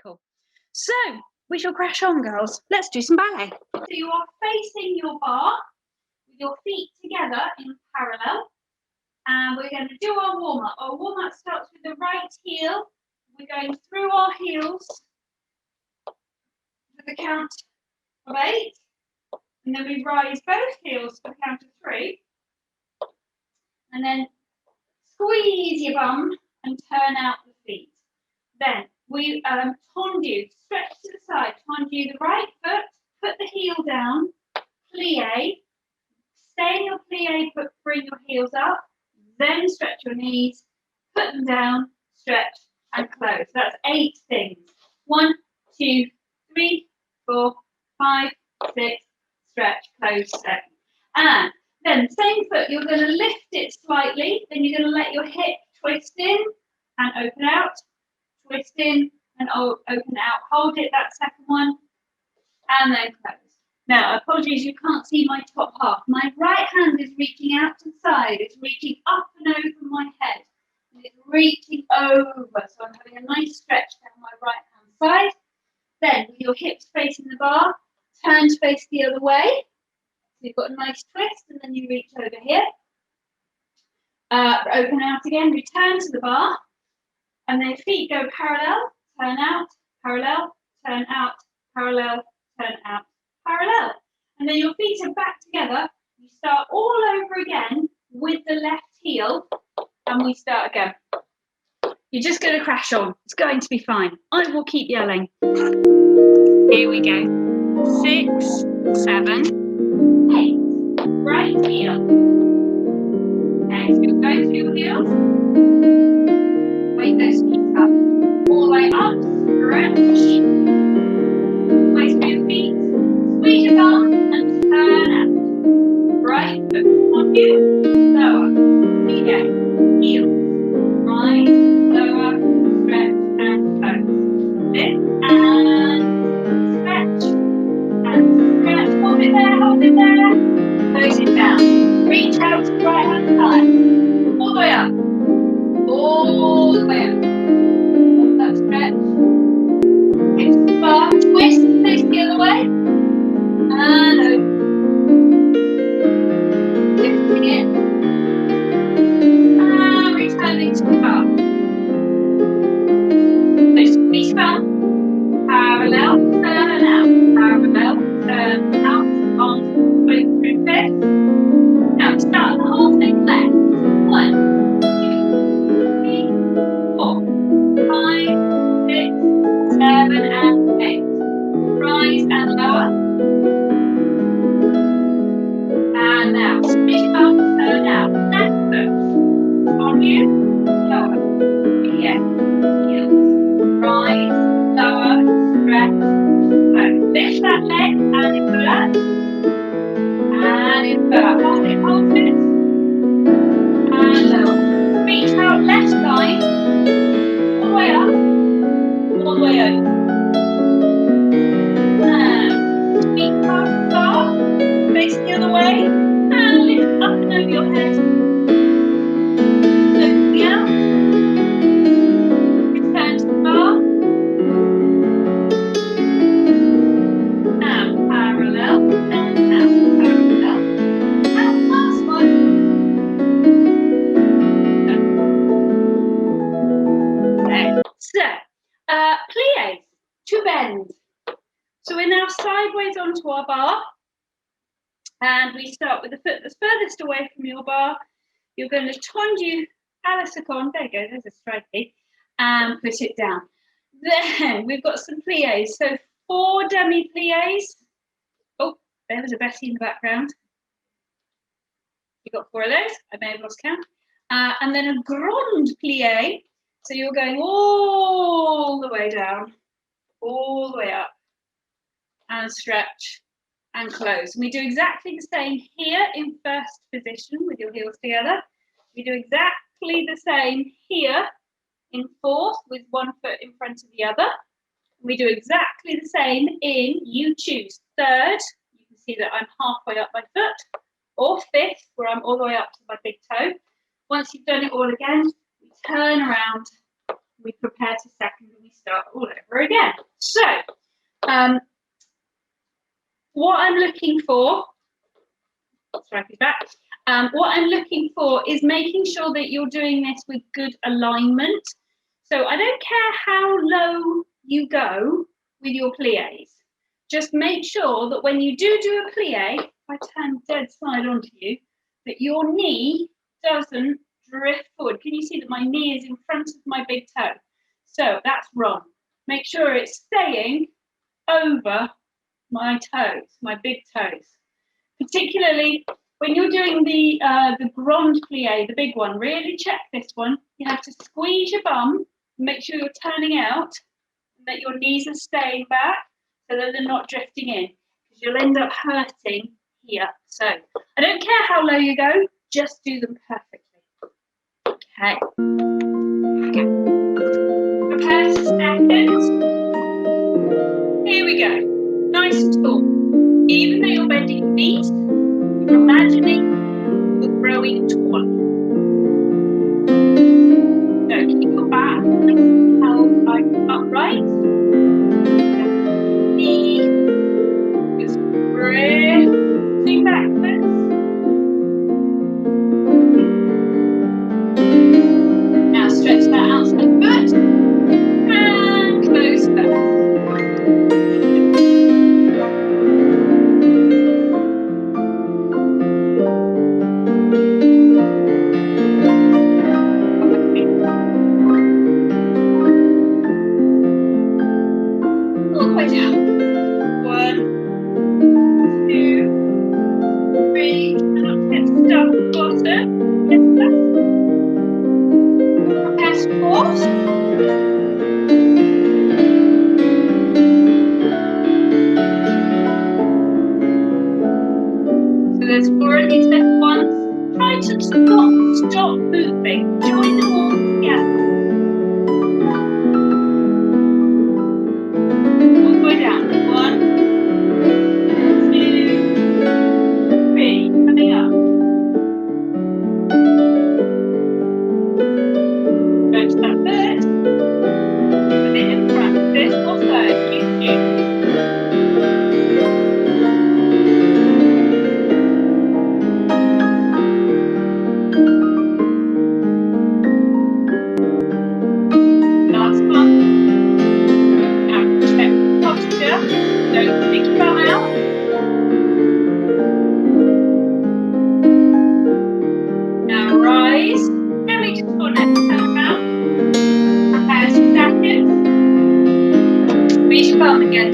Cool. So we shall crash on, girls. Let's do some ballet. So you are facing your bar with your feet together in parallel. And we're going to do our warm-up. Our warm-up starts with the right heel. We're going through our heels for the count of 8. And then we rise both heels for the count of 3. And then squeeze your bum and turn out the feet. Then we tendu, stretch to the side. Tendu the right foot, put the heel down, plie. Stay in your plie, but bring your heels up. Then stretch your knees, put them down, stretch and close. That's 8 things. 1, 2, 3, 4, 5, 6, stretch, close, 7. And then same foot, you're going to lift it slightly, then you're going to let your hip twist in and open out, twist in and open out. Hold it, that second one, and then close. Now, apologies, you can't see my top half. My right hand is reaching out to the side. It's reaching up and over my head. And it's reaching over. So I'm having a nice stretch down my right hand side. Then, with your hips facing the bar, turn to face the other way. So you've got a nice twist, and then you reach over here. Open out again, return to the bar. And then feet go parallel, turn out, parallel, turn out, parallel, turn out, parallel. And then your feet are back together. You start all over again with the left heel, and we start again. You're just going to crash on. It's going to be fine. I will keep yelling. Here we go. 6, 7, 8. Right heel. Okay, so you're going through your heels. Wait those feet up. All the way up. Stretch. Way through your feet. Squeeze your bum and turn out. Right foot on you. Lower. Plie. Heel. Rise. Lower. Stretch and close. Lift and stretch. And stretch. Hold it there. Hold it there. Close it down. Reach out to the right hand side. All the way up. All the way up. Hold that stretch. Hips to the bar. Twist. Face the other way. And open. Lifting it. And returning to the bar. So squeeze bum. Parallel. Turn out. Parallel. Turn out. Arms straight through fist. Now start the whole thing left. 1, 2, 3, 4, 5, 6, 7, and 8. Rise and lower. And now squeeze up, turn out. Left foot on you. Lower. Plie. Heels. Rise. Lower. Stretch. Close. Lift that leg and invert. And invert. Hold it, hold it. And lower. Reach out left side. All the way up. All the way over. And feet past the bar. Face the other way. And lift up and over your head. Open out. Return to the bar. And parallel. And out. Parallel. And last one. Okay. So, pliés, to bend. So we're now sideways onto our bar. And we start with the foot that's furthest away from your bar. You're going to tendu à la seconde. There you go, there's a stripey. And put it down. Then we've got some pliés. So 4 demi-pliés. Oh, there was a Betty in the background. You got 4 of those. I may have lost count. And then a grande plié. So you're going all the way down, all the way up, and stretch and close. And we do exactly the same here in first position with your heels together. We do exactly the same here in fourth with one foot in front of the other. We do exactly the same in, you choose, third. You can see that I'm halfway up my foot, or fifth, where I'm all the way up to my big toe. Once you've done it all again, we turn around, We prepare to second and we start all over again. So, what I'm looking for, what I'm looking for is making sure that you're doing this with good alignment. So I don't care how low you go with your pliés. Just make sure that when you do a plié, if I turn dead side onto you, that your knee doesn't drift forward. Can you see that my knee is in front of my big toe? So that's wrong. Make sure it's staying over my toes, my big toes. Particularly when you're doing the grand plie, the big one, really check this one. You have to squeeze your bum, make sure you're turning out, and that your knees are staying back so that they're not drifting in, because you'll end up hurting here. So I don't care how low you go, just do them perfectly. Okay. Prepare for seconds. Here we go. Nice and tall. Even though you're bending your knees, you're imagining you're growing taller. So keep your back held upright. Knee just drifting backwards. Now stretch that outside foot and close first. All the way down. 1, 2, 3, and up to start at the bottom. Prepare to pause. So there's 4 of these little ones. Try to not stop moving. Join them all together. All the way down. 1, 2, 3. Coming up. Go to that first. Put it in front. This or third. You. Last one. Now check posture. Don't stick your bum out. Now rise. Then we just go next time around. Prepare 2 seconds. Squeeze your bum again.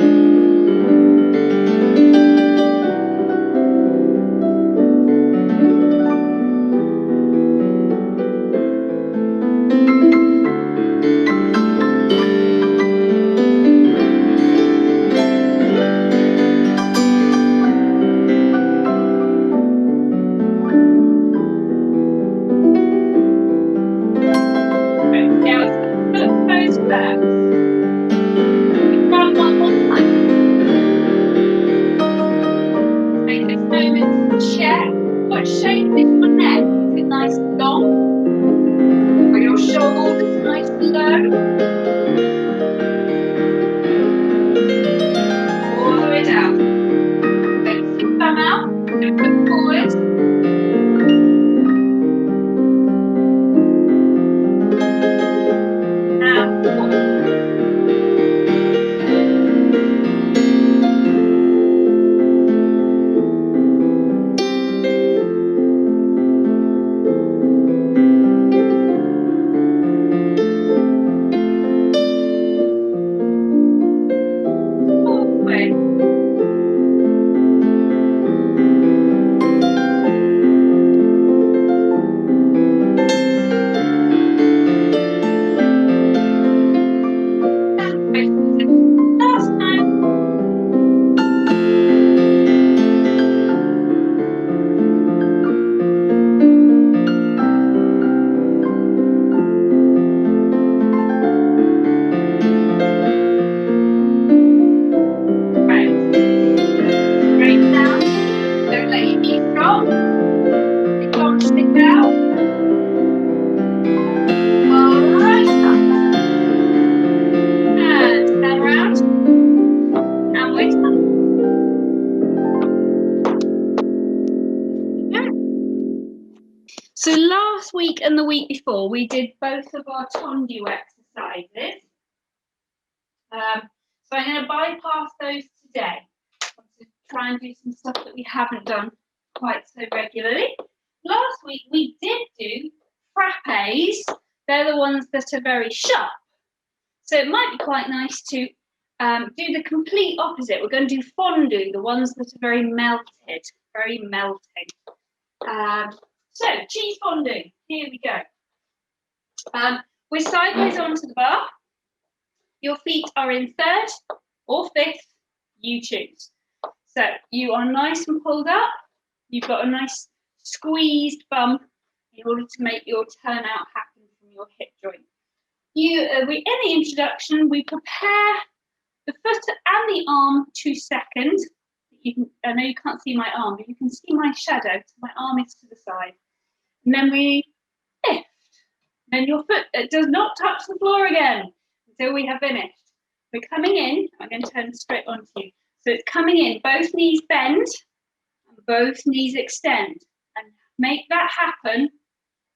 week and the week before, we did both of our Tendu exercises. So I'm going to bypass those today. To try and do some stuff that we haven't done quite so regularly. Last week we did do frappes. They're the ones that are very sharp. So it might be quite nice to do the complete opposite. We're going to do fondu, the ones that are very melted, very melting. So cheese fondu, here we go. We're sideways onto the bar. Your feet are in third or fifth, you choose. So you are nice and pulled up. You've got a nice squeezed bum in order to make your turnout happen from your hip joint. In the introduction, we prepare the foot and the arm to second. I know you can't see my arm, but you can see my shadow. So my arm is to the side. And then we lift. Then your foot does not touch the floor again until we have finished. We're coming in. I'm going to turn straight onto you. So it's coming in. Both knees bend and both knees extend. And make that happen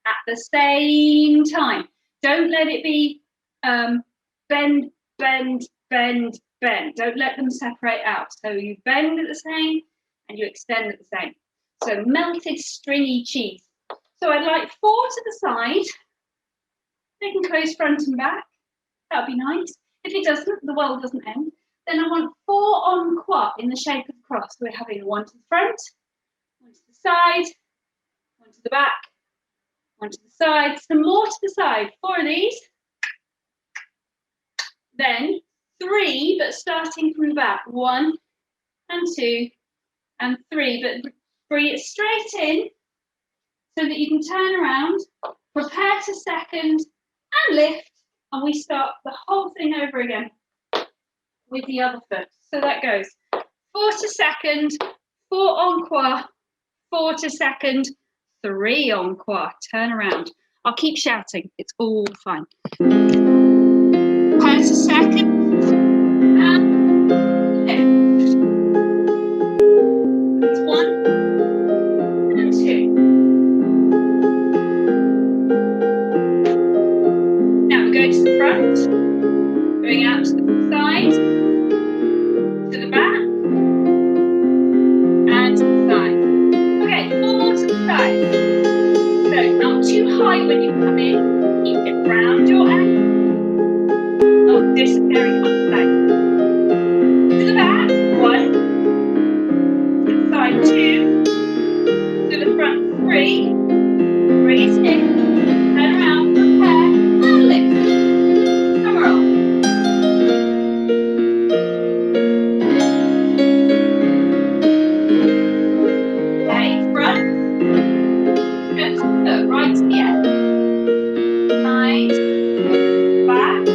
at the same time. Don't let it be bend, bend, bend, bend. Don't let them separate out. So you bend at the same and you extend at the same. So melted stringy cheese. So I'd like 4 to the side. They can close front and back. That would be nice. If it doesn't, the world doesn't end. Then I want 4 en croix in the shape of a cross. We're having 1 to the front, 1 to the side, 1 to the back, 1 to the side, some more to the side. 4 of these. Then 3, but starting from the back. 1 and 2 and 3, but bring it straight in so that you can turn around, prepare to second and lift, and we start the whole thing over again with the other foot. So that goes 4 to second, 4 en croix, 4 to second, 3 en croix. Turn around. I'll keep shouting. It's all fine. Prepare to second. And lift. It's 1 and 2. Now we go to the front, going out to the side, to the back, and to the side. Okay, 4 to the side. So not too high when you come in. Keep it round your ankle. Not disappearing on the side. To the back, 1. To the side, 2. To the front, 3. Bring it in. Turn around, prepare, and lift. Come roll. Okay, front. Just foot right to the end. Side, back,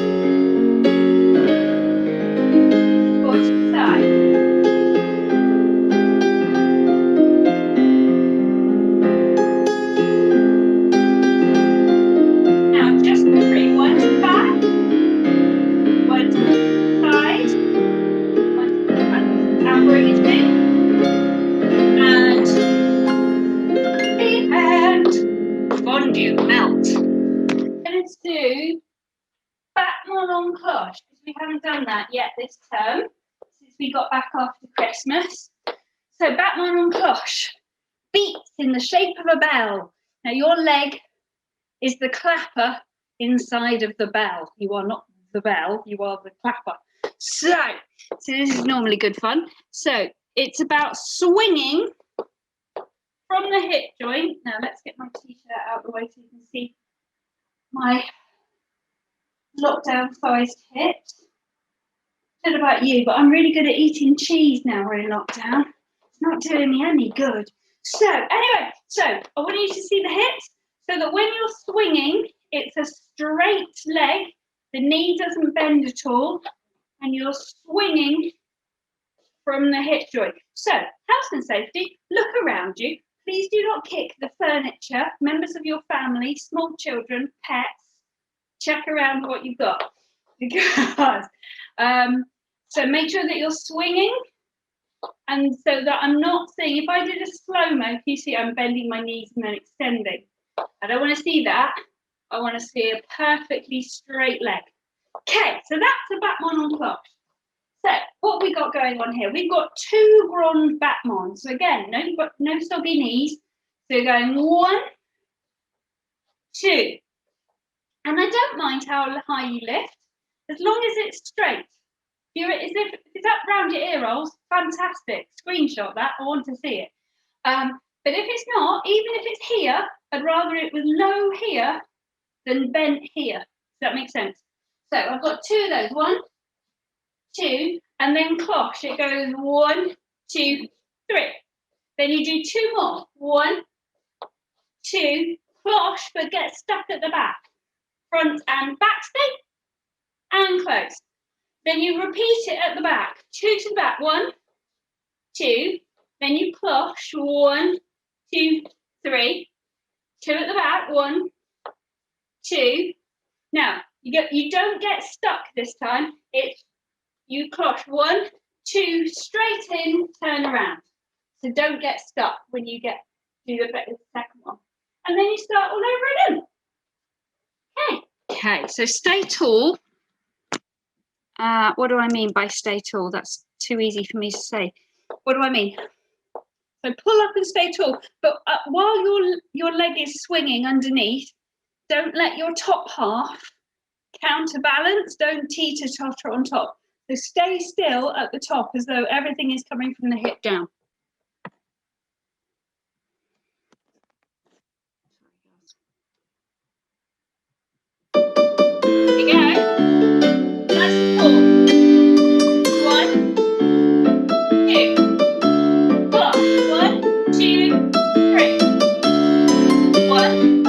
4 to the side. Now just the 3. 1 to the back, 1 to the side, 1 to the front, and bring it in. And the end. Fondu, melt. Let's do Battement en cloche, because we haven't done that yet this term, since we got back after Christmas. So Battement en cloche, beats in the shape of a bell. Now your leg is the clapper inside of the bell. You are not the bell, you are the clapper. So this is normally good fun. So it's about swinging from the hip joint. Now let's get my t-shirt out of the way so you can see my lockdown sized hips. I don't know about you, but I'm really good at eating cheese now we're in lockdown. It's not doing me any good. So anyway, I want you to see the hips so that when you're swinging, it's a straight leg. The knee doesn't bend at all, and you're swinging from the hip joint. So health and safety, look around you. Please do not kick the furniture, members of your family, small children, pets. Check around what you've got, because so make sure that you're swinging, and so that I'm not seeing, if I did a slow-mo, you see I'm bending my knees and then extending. I don't want to see that. I want to see a perfectly straight leg. Okay, so that's a battement on cloche. So what we got going on here? We've got 2 grand battements. So again, no soggy knees. So you're going 1, 2. And I don't mind how high you lift, as long as it's straight. If it's up round your ear rolls, fantastic. Screenshot that, I want to see it. But if it's not, even if it's here, I'd rather it was low here than bent here. Does that make sense? So I've got 2 of those. 1, 2, and then cloche. It goes 1, 2, 3. Then you do 2 more. 1, 2, cloche, but get stuck at the back. Front and back stay, and close. Then you repeat it at the back. 2 to the back. 1, 2. Then you cloche. 1, 2, 3. 2 at the back. 1, 2. Now you don't get stuck this time. It's you cloche 1, 2, straight in, turn around. So don't get stuck when you do the second one. And then you start all over again. Okay, so stay tall. What do I mean by stay tall? That's too easy for me to say. What do I mean? So pull up and stay tall, but while your leg is swinging underneath, don't let your top half counterbalance. Don't teeter-totter on top. So stay still at the top as though everything is coming from the hip down. Here we go. Nice and full. 1, 2. Pull. 1, 2, 3. 1,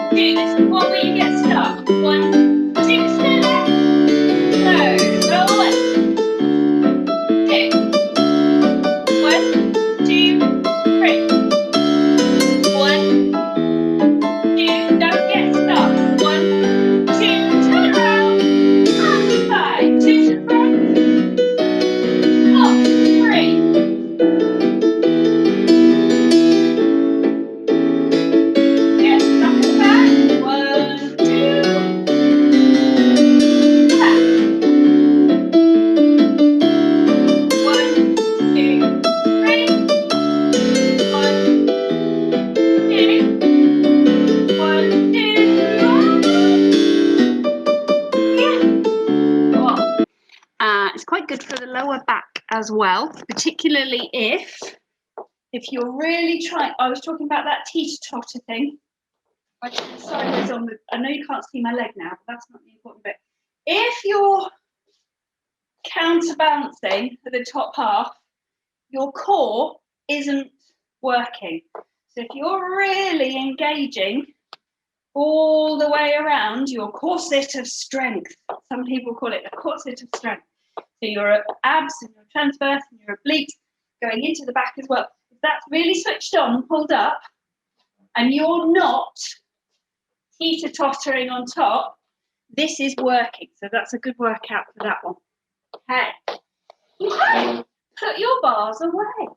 2. This is one where you get stuck. 1, 2, stay there. So, roll away. 2. 1, 2, 3. 1, 2. Don't get stuck. 1, 2. Turn around. And back. 2 to the front. Up. 3. Get stuck at the back. 1, 2. Back. 1, 2, 3. 1, 2. 1, 2. Yeah. It's quite good for the lower back as well, particularly if you're really trying. I was talking about that teeter-totter thing. I know you can't see my leg now, but that's not the important bit. If you're counterbalancing for the top half, your core isn't working. So if you're really engaging all the way around your corset of strength, some people call it a corset of strength. So your abs and your transverse and your obliques going into the back as well. If that's really switched on, pulled up, and you're not teeter-tottering on top, this is working. So that's a good workout for that one. Okay. Put your bars away.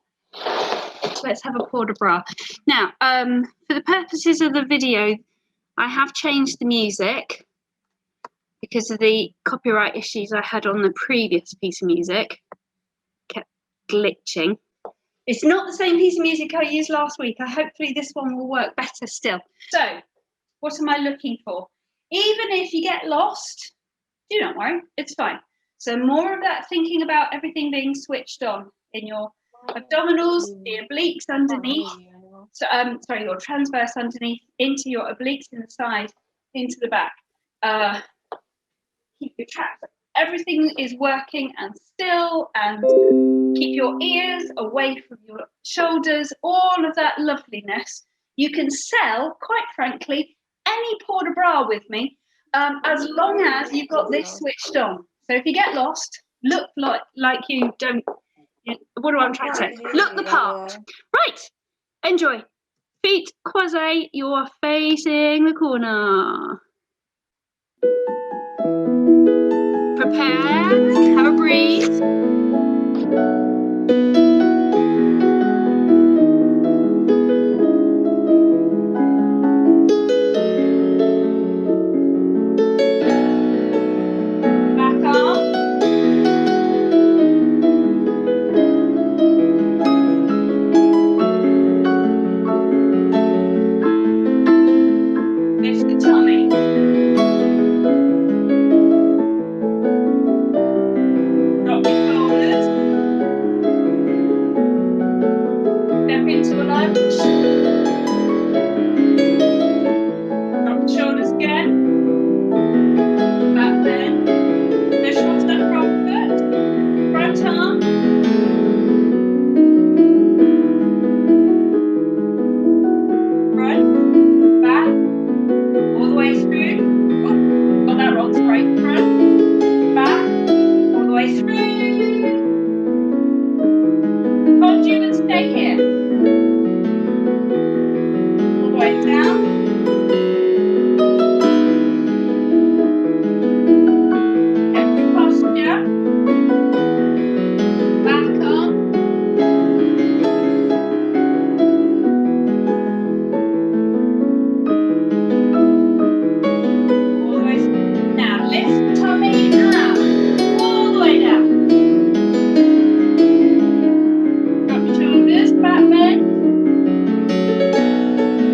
Let's have a port de bras. Now, for the purposes of the video, I have changed the music because of the copyright issues I had on the previous piece of music. Kept glitching. It's not the same piece of music I used last week. Hopefully this one will work better still. So, what am I looking for? Even if you get lost, do not worry, it's fine. So more of that thinking about everything being switched on in your abdominals, the obliques underneath. So, sorry, your transverse underneath, into your obliques in the side, into the back. Keep your traps. Everything is working and still, and keep your ears away from your shoulders, all of that loveliness. You can sell, quite frankly, any port de bras with me, as long as you've got this switched on. So if you get lost, look like you don't, what do I trying to say? Look the part. Right, enjoy. Feet croisés, you're facing the corner. Prepare, have a breathe. the tummy. Drop your shoulders. Step into a lunge. Drop the shoulders again. Back bend. Push onto that front foot. Front arm. Front. Back. All the way through. Oop, got that wrong. Sorry. Front. Back. All the way through. Fondu and stay here. All the way down. Every posture. Back arm. All the way through. Now lift the tummy out. All the way down. Drop your shoulders. Back bend.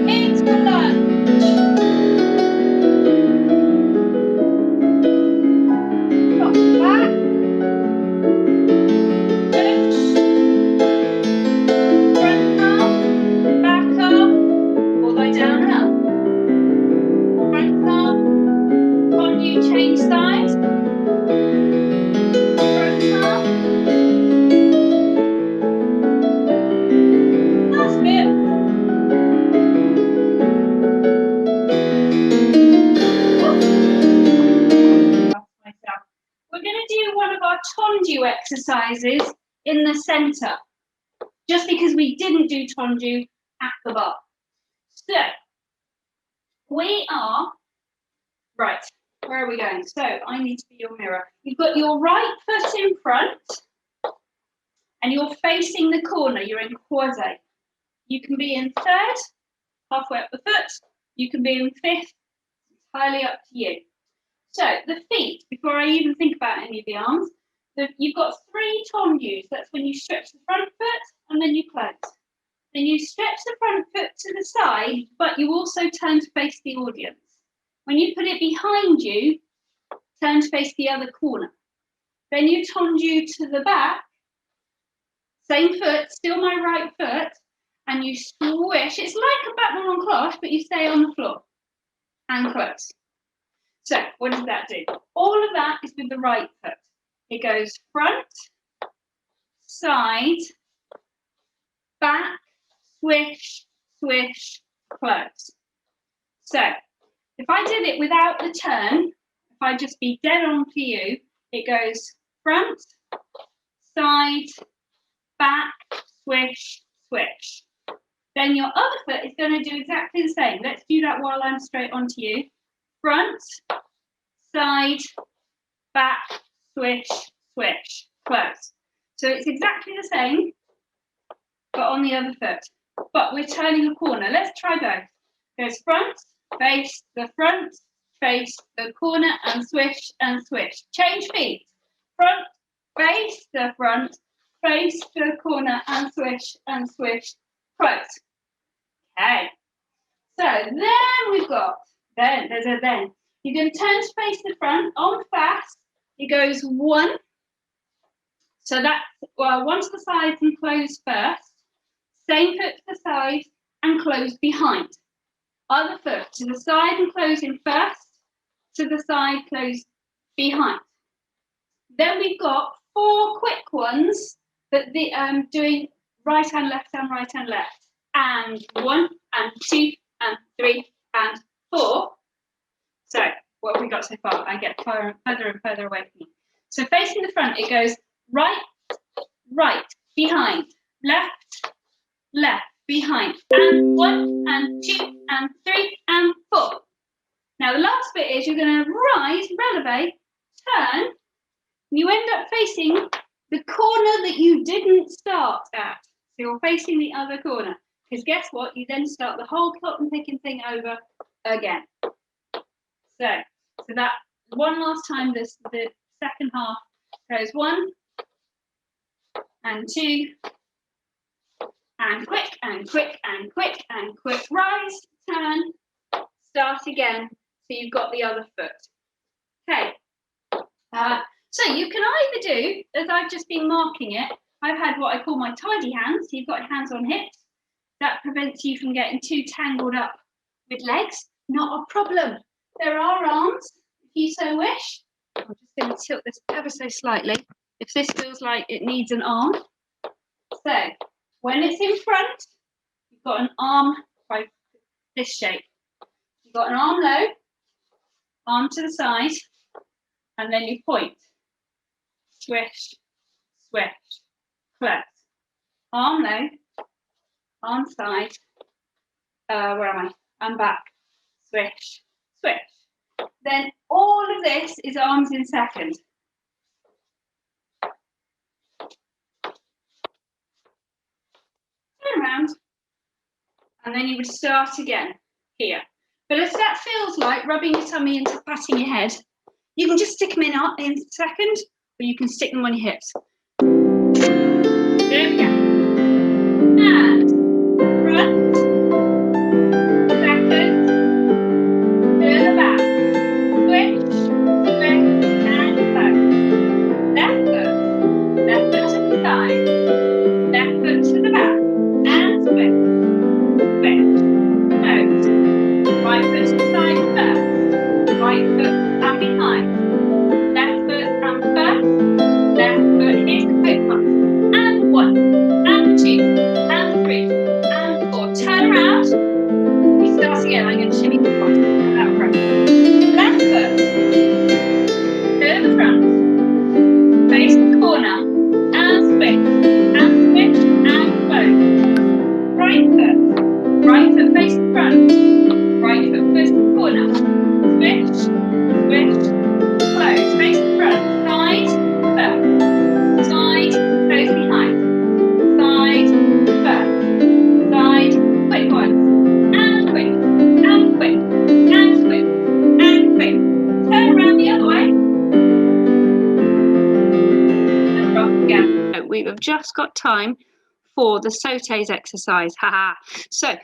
Into a lunge. Drop back. Push. Front arm. Back arm. All the way down and up. Front arm. Fondu, change sides. Front arm. Last bit. Myself. We're going to do one of our Tendu exercises in the centre, just because we didn't do Tendu at the bar. So, we are, right, where are we going? So, I need to be your mirror. You've got your right foot in front, and you're facing the corner, you're in croisé. You can be in third, halfway up the foot, you can be in fifth, entirely up to you. So the feet, before I even think about any of the arms, you've got 3 tendus. That's when you stretch the front foot and then you close. Then you stretch the front foot to the side, but you also turn to face the audience. When you put it behind you, turn to face the other corner. Then you tendu to the back, same foot, still my right foot, and you swish. It's like a Battement cloche, but you stay on the floor and close. So what does that do? All of that is with the right foot. It goes front, side, back, swish, swish, close. So if I did it without the turn, if I just be dead on for you, it goes front, side, back, swish, swish. Then your other foot is going to do exactly the same. Let's do that while I'm straight onto you. Front, side, back, swish, swish, close. So it's exactly the same, but on the other foot. But we're turning a corner. Let's try both. Goes front, face the front, face the corner, and swish and swish. Change feet. Front, face the front, face the corner, and swish, close. Okay. So then we've got, there's a then. You're going to turn to face the front on fast. It goes 1. So that's, well, 1 to the side and close first. Same foot to the side and close behind. Other foot to the side and close in first. To the side, close behind. Then we've got 4 quick ones that the doing right hand, left hand, right hand, left. And 1 and 2 and 3 and 4. So what have we got so far? I get further and further away from you. So facing the front, it goes right, right, behind, left, left, behind, and 1 and 2 and 3 and 4. Now the last bit is you're going to rise, releve, turn, and you end up facing the corner that you didn't start at. So you're facing the other corner. Because guess what? You then start the whole cotton picking thing over again. So that one last time, the second half goes 1 and 2 and quick and quick and quick and quick. Rise, turn, start again, so you've got the other foot. Okay. So you can either do, as I've just been marking it, I've had what I call my tidy hands. You've got hands on hips. That prevents you from getting too tangled up with legs. Not a problem. There are arms, if you so wish. I'm just going to tilt this ever so slightly. If this feels like it needs an arm. So when it's in front, you've got an arm by this shape. You've got an arm low, arm to the side, and then you point. Swish, swish, close. Arm low, arm side. Where am I? I'm back. Swish, swish. Then all of this is arms in second. Turn around. And then you would start again here. But if that feels like rubbing your tummy into patting your head, you can just stick them in second, or you can stick them on your hips. There we go. And front, second, to the back. Switch, switch, and close. Left foot to the side, left foot to the back, and switch, switch, close. Right foot to the side first, right foot and behind, left foot and first, left foot, here's the quick one, and 1, and 2, and 3, and 4, turn around, we start again, I'm going to shimmy the front, that front, left foot, to the front, face the corner, and switch, and close, right foot face the front, right foot face the corner, switch, switch, close, face the front, side, first, side, close behind, side, first, side, quick ones, and quick, and quick, and quick, and quick, turn around the other way, and drop again. So we have just got time for the Sautés exercise, haha. So,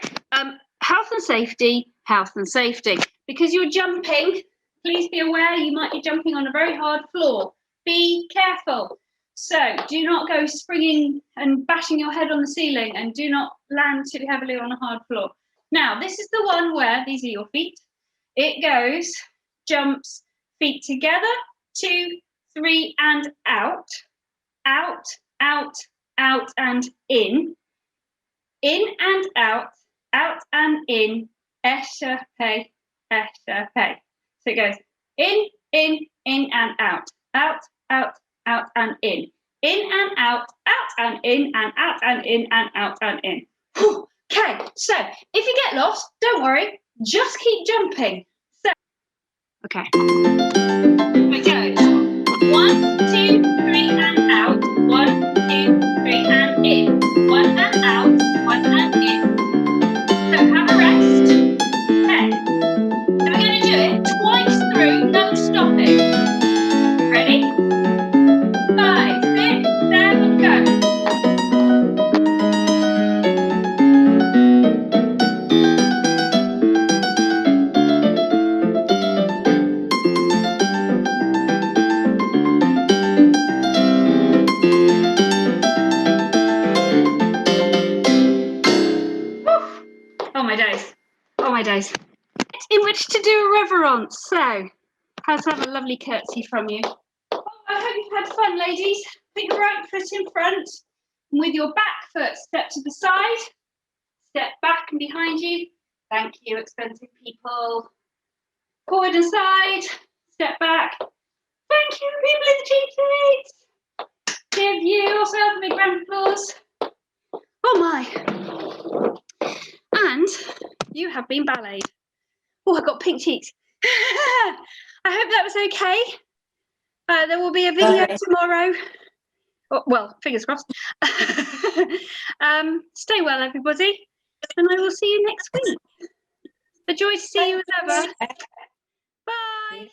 health and safety, because you're jumping, please be aware you might be jumping on a very hard floor. Be careful. So do not go springing and bashing your head on the ceiling, and do not land too heavily on a hard floor. Now, this is the one where, these are your feet, it goes, jumps, feet together, 2, 3, and out, out, out, out and in and out and in, échappé, échappé. So it goes in and out, out, out, out and in and out and in and out and in and out and in. Okay, so if you get lost, don't worry, just keep jumping. So, okay. It goes 1, 2, 3 and out, 1, 2, 3 and in, 1 and out, 1 and in. So have a rest. Okay. So we're going to do it twice through, no stopping. Ready? 5, 6, 7, go. Oh my days. In which to do a reverence. So, let's have a lovely curtsy from you. Oh, I hope you've had fun, ladies. Put your right foot in front, and with your back foot, step to the side, step back and behind you. Thank you, expensive people. Forward and side, step back. Thank you, people in the cheap seats. Give yourself a big round of applause. Oh my. And you have been balleted. Oh, I've got pink cheeks. I hope that was okay. There will be a video tomorrow. Oh, well, fingers crossed. Stay well, everybody. And I will see you next week. A joy to see you as ever. Bye.